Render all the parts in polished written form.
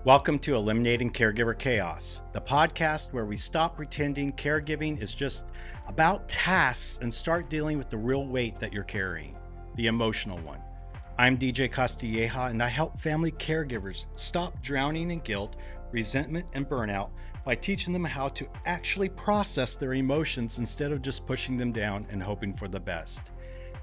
Welcome to Eliminating Caregiver Chaos, the podcast where we stop pretending caregiving is just about tasks and start dealing with the real weight that you're carrying, the emotional one. I'm DJ Castilleja, and I help family caregivers stop drowning in guilt, resentment, and burnout by teaching them how to actually process their emotions instead of just pushing them down and hoping for the best.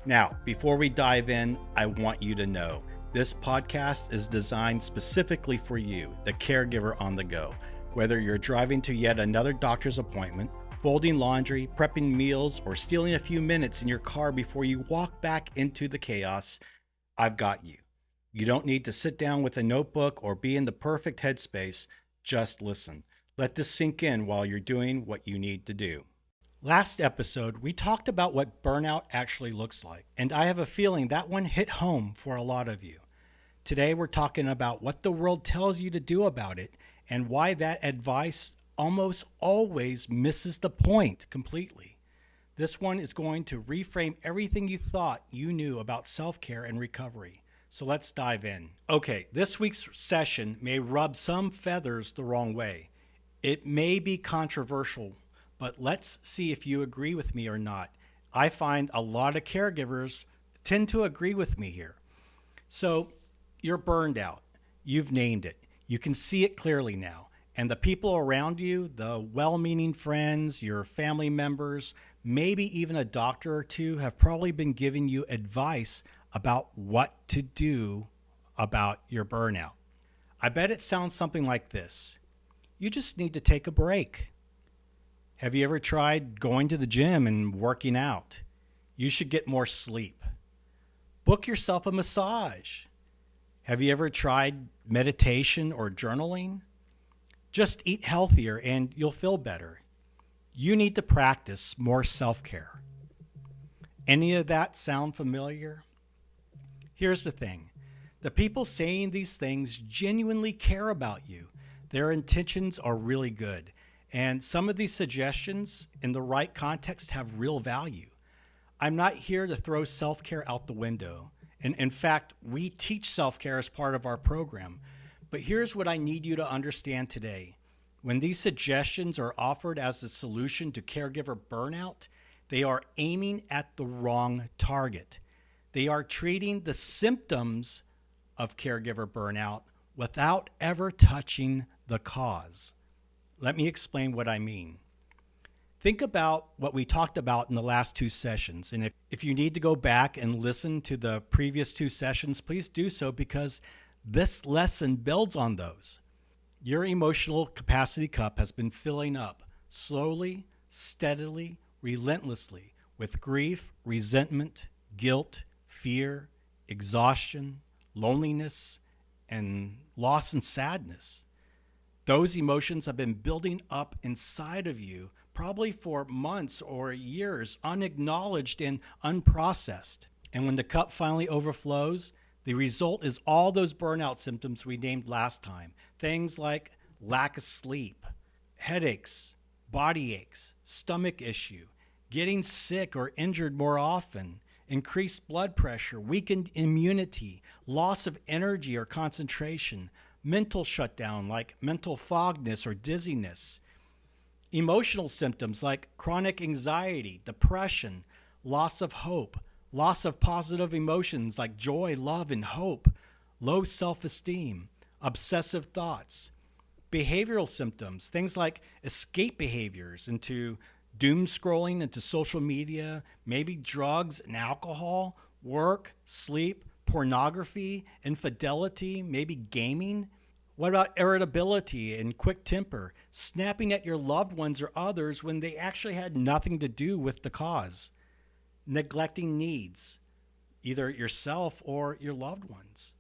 Now, before we dive in, I want you to know this podcast is designed specifically for you, the caregiver on the go. Whether you're driving to yet another doctor's appointment, folding laundry, prepping meals, or stealing a few minutes in your car before you walk back into the chaos, I've got you. You don't need to sit down with a notebook or be in the perfect headspace. Just listen. Let this sink in while you're doing what you need to do. Last episode, we talked about what burnout actually looks like, and I have a feeling that one hit home for a lot of you. Today, we're talking about what the world tells you to do about it and why that advice almost always misses the point completely. This one is going to reframe everything you thought you knew about self-care and recovery. So let's dive in. Okay, this week's session may rub some feathers the wrong way. It may be controversial, but let's see if you agree with me or not. I find a lot of caregivers tend to agree with me here. So you're burned out. You've named it. You can see it clearly now. And the people around you, the well-meaning friends, your family members, maybe even a doctor or two have probably been giving you advice about what to do about your burnout. I bet it sounds something like this. You just need to take a break. Have you ever tried going to the gym and working out? You should get more sleep. Book yourself a massage. Have you ever tried meditation or journaling? Just eat healthier and you'll feel better. You need to practice more self-care. Any of that sound familiar? Here's the thing. The people saying these things genuinely care about you. Their intentions are really good. And some of these suggestions in the right context have real value. I'm not here to throw self-care out the window. And in fact, we teach self-care as part of our program. But here's what I need you to understand today. When these suggestions are offered as a solution to caregiver burnout, they are aiming at the wrong target. They are treating the symptoms of caregiver burnout without ever touching the cause. Let me explain what I mean. Think about what we talked about in the last two sessions. And if you need to go back and listen to the previous two sessions, please do so because this lesson builds on those. Your emotional capacity cup has been filling up slowly, steadily, relentlessly with grief, resentment, guilt, fear, exhaustion, loneliness, and loss and sadness. Those emotions have been building up inside of you probably for months or years, unacknowledged and unprocessed. And when the cup finally overflows, the result is all those burnout symptoms we named last time. Things like lack of sleep, headaches, body aches, stomach issue, getting sick or injured more often, increased blood pressure, weakened immunity, loss of energy or concentration, mental shutdown like mental fogness or dizziness, emotional symptoms like chronic anxiety, depression, loss of hope, loss of positive emotions like joy, love, and hope, low self-esteem, obsessive thoughts, behavioral symptoms, things like escape behaviors into doom scrolling into social media, maybe drugs and alcohol, work, sleep, pornography, infidelity, maybe gaming. What about irritability and quick temper, snapping at your loved ones or others when they actually had nothing to do with the cause? Neglecting needs, either yourself or your loved ones.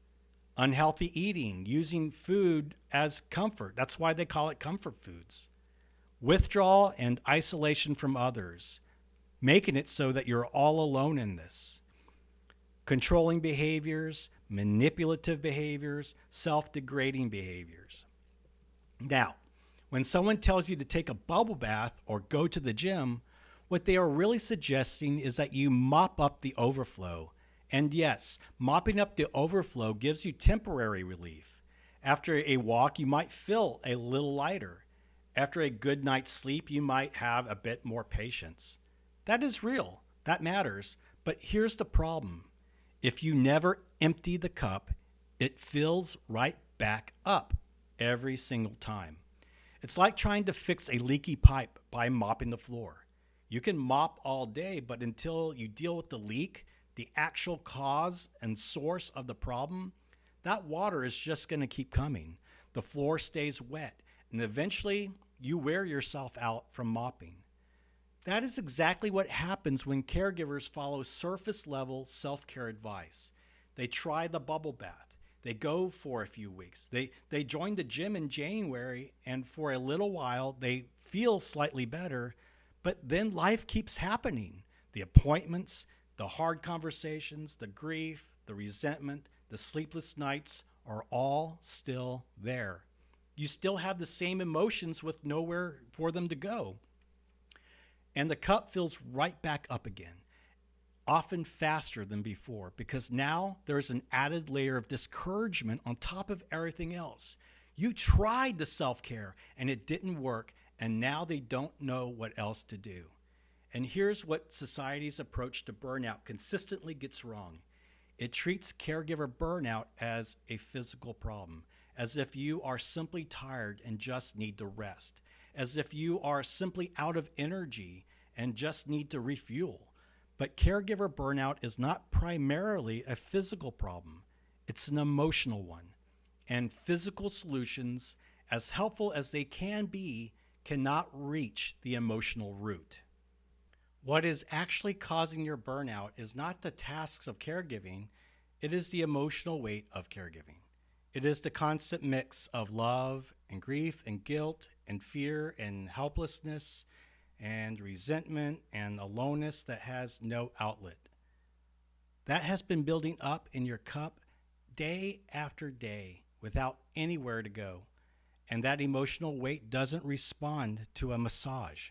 Unhealthy eating, using food as comfort. That's why they call it comfort foods. Withdrawal and isolation from others, making it so that you're all alone in this. Controlling behaviors, manipulative behaviors, self-degrading behaviors. Now, when someone tells you to take a bubble bath or go to the gym, what they are really suggesting is that you mop up the overflow. And yes, mopping up the overflow gives you temporary relief. After a walk, you might feel a little lighter. After a good night's sleep, you might have a bit more patience. That is real. That matters. But here's the problem. If you never empty the cup, it fills right back up every single time. It's like trying to fix a leaky pipe by mopping the floor. You can mop all day, but until you deal with the leak, the actual cause and source of the problem, that water is just going to keep coming. The floor stays wet, and eventually you wear yourself out from mopping. That is exactly what happens when caregivers follow surface level self care advice. They try the bubble bath. They go for a few weeks. They join the gym in January, and for a little while, they feel slightly better, but then life keeps happening. The appointments, the hard conversations, the grief, the resentment, the sleepless nights are all still there. You still have the same emotions with nowhere for them to go. And the cup fills right back up again, often faster than before, because now there's an added layer of discouragement on top of everything else. You tried the self-care and it didn't work, and now they don't know what else to do. And here's what society's approach to burnout consistently gets wrong. It treats caregiver burnout as a physical problem, as if you are simply tired and just need to rest, as if you are simply out of energy and just need to refuel. But caregiver burnout is not primarily a physical problem. It's an emotional one. And physical solutions, as helpful as they can be, cannot reach the emotional root. What is actually causing your burnout is not the tasks of caregiving, it is the emotional weight of caregiving. It is the constant mix of love and grief and guilt and fear and helplessness and resentment and aloneness that has no outlet. That has been building up in your cup day after day without anywhere to go. And that emotional weight doesn't respond to a massage.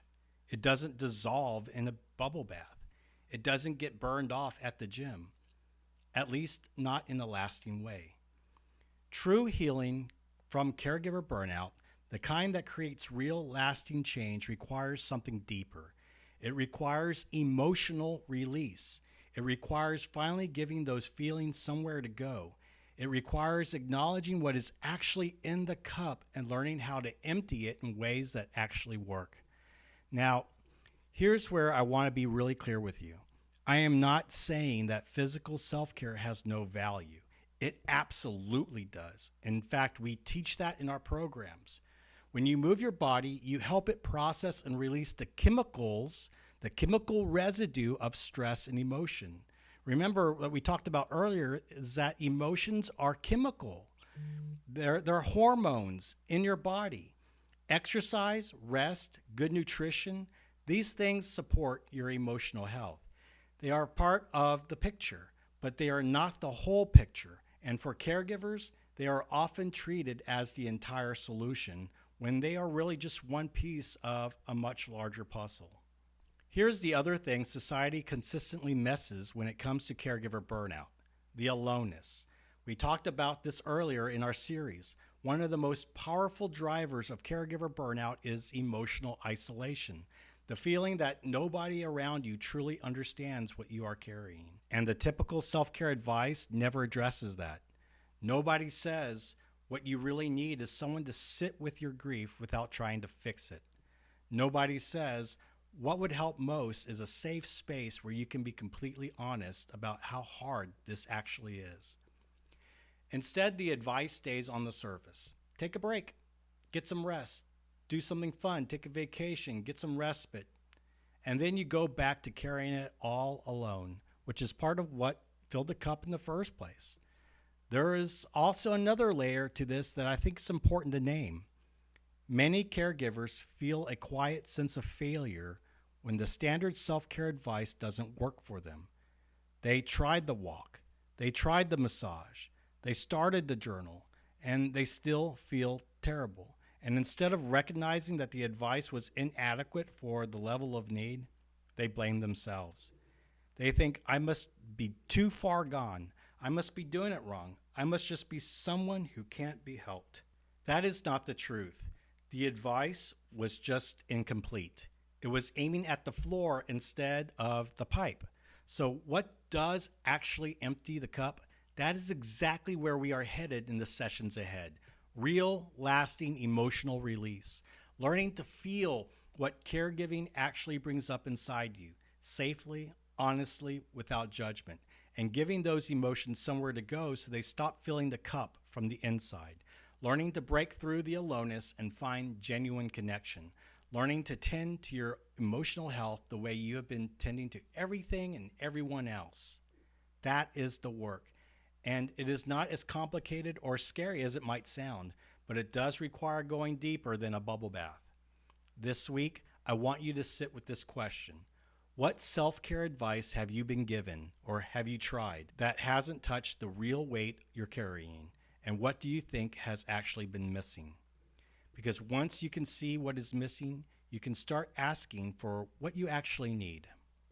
It doesn't dissolve in a bubble bath. It doesn't get burned off at the gym, at least not in a lasting way. True healing from caregiver burnout, the kind that creates real lasting change, requires something deeper. It requires emotional release. It requires finally giving those feelings somewhere to go. It requires acknowledging what is actually in the cup and learning how to empty it in ways that actually work. Now, here's where I want to be really clear with you. I am not saying that physical self-care has no value. It absolutely does. In fact, we teach that in our programs. When you move your body, you help it process and release the chemicals, the chemical residue of stress and emotion. Remember what we talked about earlier is that emotions are chemical. They're hormones in your body. Exercise, rest, good nutrition, these things support your emotional health. They are part of the picture, but they are not the whole picture. And for caregivers, they are often treated as the entire solution when they are really just one piece of a much larger puzzle. Here's the other thing society consistently misses when it comes to caregiver burnout: the aloneness. We talked about this earlier in our series. One of the most powerful drivers of caregiver burnout is emotional isolation, the feeling that nobody around you truly understands what you are carrying. And the typical self-care advice never addresses that. Nobody says what you really need is someone to sit with your grief without trying to fix it. Nobody says what would help most is a safe space where you can be completely honest about how hard this actually is. Instead, the advice stays on the surface. Take a break, get some rest, do something fun, take a vacation, get some respite. And then you go back to carrying it all alone, which is part of what filled the cup in the first place. There is also another layer to this that I think is important to name. Many caregivers feel a quiet sense of failure when the standard self-care advice doesn't work for them. They tried the walk, they tried the massage, they started the journal, and they still feel terrible. And instead of recognizing that the advice was inadequate for the level of need, they blame themselves. They think, I must be too far gone. I must be doing it wrong. I must just be someone who can't be helped. That is not the truth. The advice was just incomplete. It was aiming at the floor instead of the pipe. So, what does actually empty the cup? That is exactly where we are headed in the sessions ahead. Real, lasting emotional release. Learning to feel what caregiving actually brings up inside you, safely, honestly, without judgment, and giving those emotions somewhere to go so they stop filling the cup from the inside. Learning to break through the aloneness and find genuine connection. Learning to tend to your emotional health the way you have been tending to everything and everyone else. That is the work. And it is not as complicated or scary as it might sound, but it does require going deeper than a bubble bath. This week, I want you to sit with this question. What self-care advice have you been given or have you tried that hasn't touched the real weight you're carrying? And what do you think has actually been missing? Because once you can see what is missing, you can start asking for what you actually need.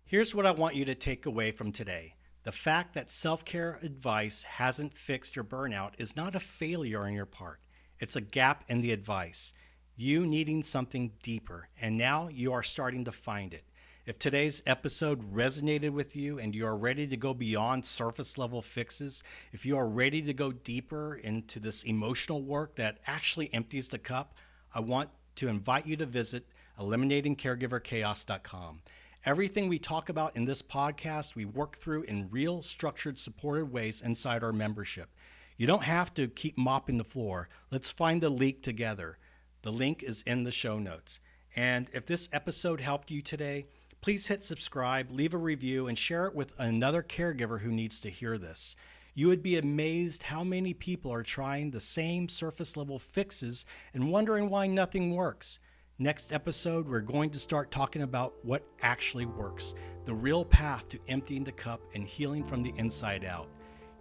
Here's what I want you to take away from today. The fact that self-care advice hasn't fixed your burnout is not a failure on your part. It's a gap in the advice. You needing something deeper, and now you are starting to find it. If today's episode resonated with you and you are ready to go beyond surface level fixes, if you are ready to go deeper into this emotional work that actually empties the cup, I want to invite you to visit eliminatingcaregiverchaos.com. Everything we talk about in this podcast, we work through in real, structured, supported ways inside our membership. You don't have to keep mopping the floor. Let's find the leak together. The link is in the show notes. And if this episode helped you today, please hit subscribe, leave a review, and share it with another caregiver who needs to hear this. You would be amazed how many people are trying the same surface level fixes and wondering why nothing works. Next episode, we're going to start talking about what actually works, the real path to emptying the cup and healing from the inside out.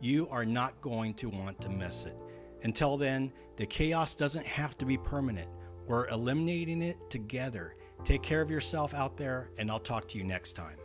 You are not going to want to miss it. Until then, the chaos doesn't have to be permanent. We're eliminating it together. Take care of yourself out there, and I'll talk to you next time.